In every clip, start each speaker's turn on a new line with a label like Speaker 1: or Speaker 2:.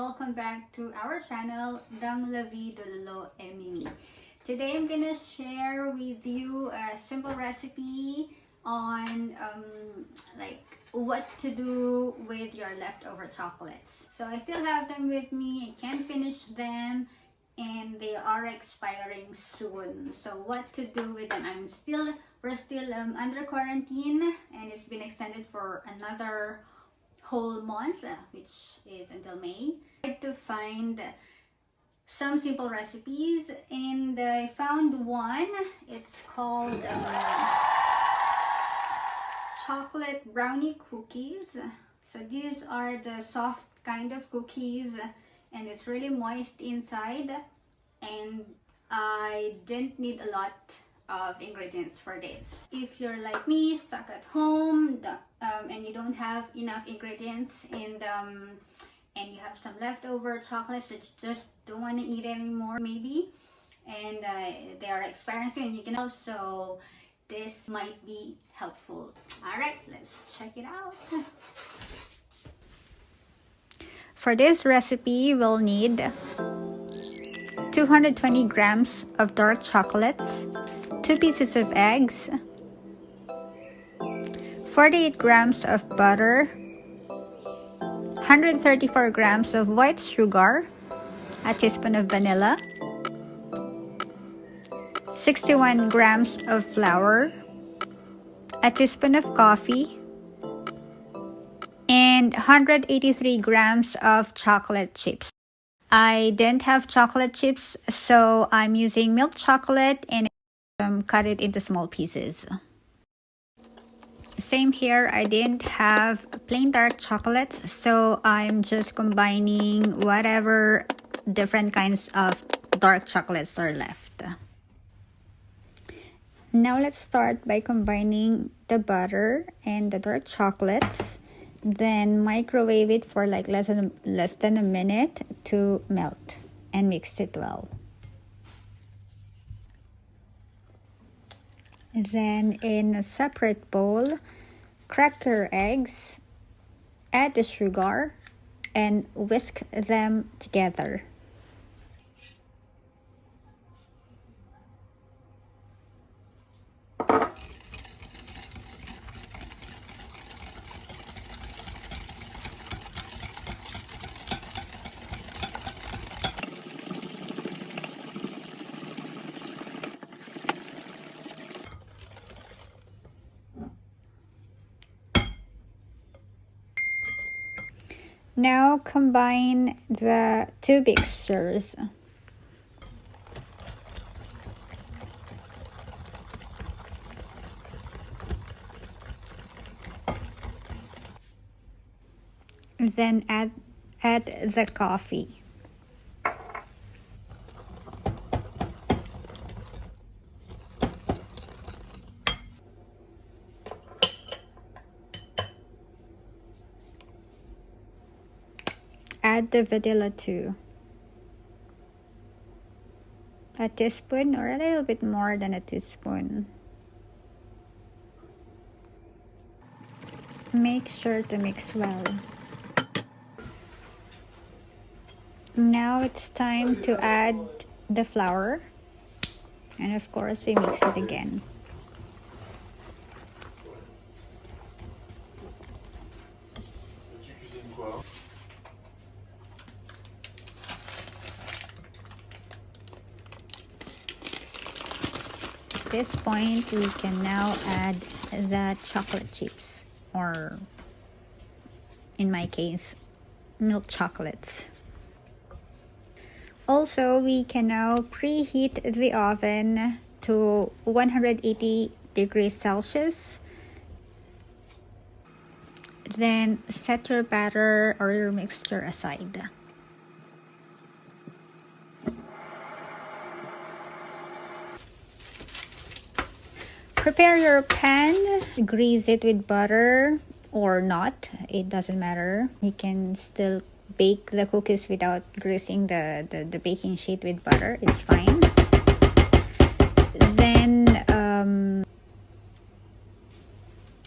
Speaker 1: welcome back to our channel, Dang La Vie de Lolo et Mimi. Today I'm gonna share with you a simple recipe on like what to do with your leftover chocolates. So I still have them with me. I can't finish them and they are expiring soon. So what to do with them? We're still under quarantine and it's been extended for another whole month, which is until May. I tried to find some simple recipes and I found one. It's called chocolate brownie cookies. So these are the soft kind of cookies and it's really moist inside, and I didn't need a lot of ingredients for this. If you're like me, stuck at home and you don't have enough ingredients and you have some leftover chocolates that you just don't want to eat anymore maybe, and they are expiring and you can also, this might be helpful. All right, let's check it out. For this recipe, we'll need 220 grams of dark chocolates, 2 pieces of eggs, 48 grams of butter, 134 grams of white sugar, a teaspoon of vanilla, 61 grams of flour, a teaspoon of coffee, and 183 grams of chocolate chips. I didn't have chocolate chips, so I'm using milk chocolate and cut it into small pieces. Same here, I didn't have plain dark chocolate, so I'm just combining whatever different kinds of dark chocolates are left. Now let's start by combining the butter and the dark chocolates. Then microwave it for like less than a minute to melt and mix it well. Then in a separate bowl, crack your eggs, add the sugar, and whisk them together. Now combine the two mixtures. Then add the coffee. Add the vanilla too. A teaspoon or a little bit more than a teaspoon. Make sure to mix well. Now it's time to add the flour, and of course we mix it again. At this point, we can now add the chocolate chips, or in my case, milk chocolates. Also, we can now preheat the oven to 180 degrees Celsius. Then set your batter or your mixture aside. Prepare your pan, grease it with butter or not, it doesn't matter. You can still bake the cookies without greasing the baking sheet with butter, it's fine. Then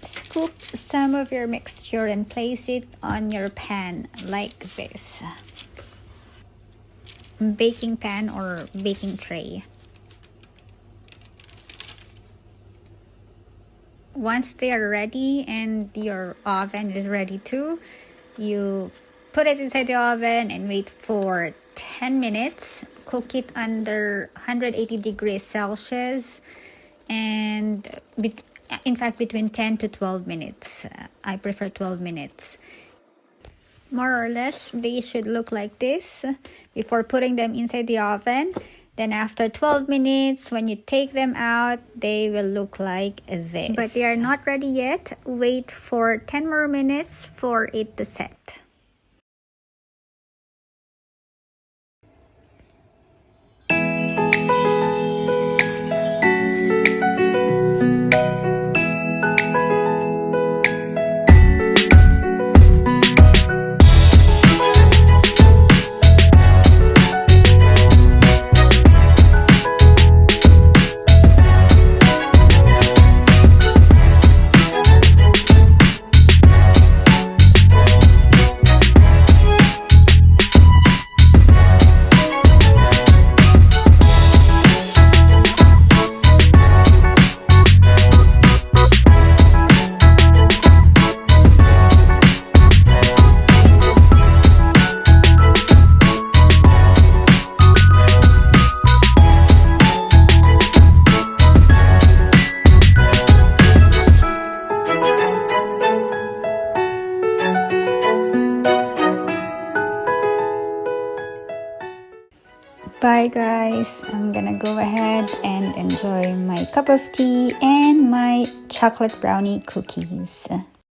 Speaker 1: scoop some of your mixture and place it on your pan like this. baking pan or baking tray. Once they are ready and your oven is ready too, you put it inside the oven and wait for 10 minutes. Cook it under 180 degrees Celsius, and in fact between 10 to 12 minutes. I prefer 12 minutes. More or less, they should look like this before putting them inside the oven. Then after 12 minutes, when you take them out, they will look like this. But they are not ready yet. Wait for 10 more minutes for it to set. Bye guys, I'm gonna go ahead and enjoy my cup of tea and my chocolate brownie cookies.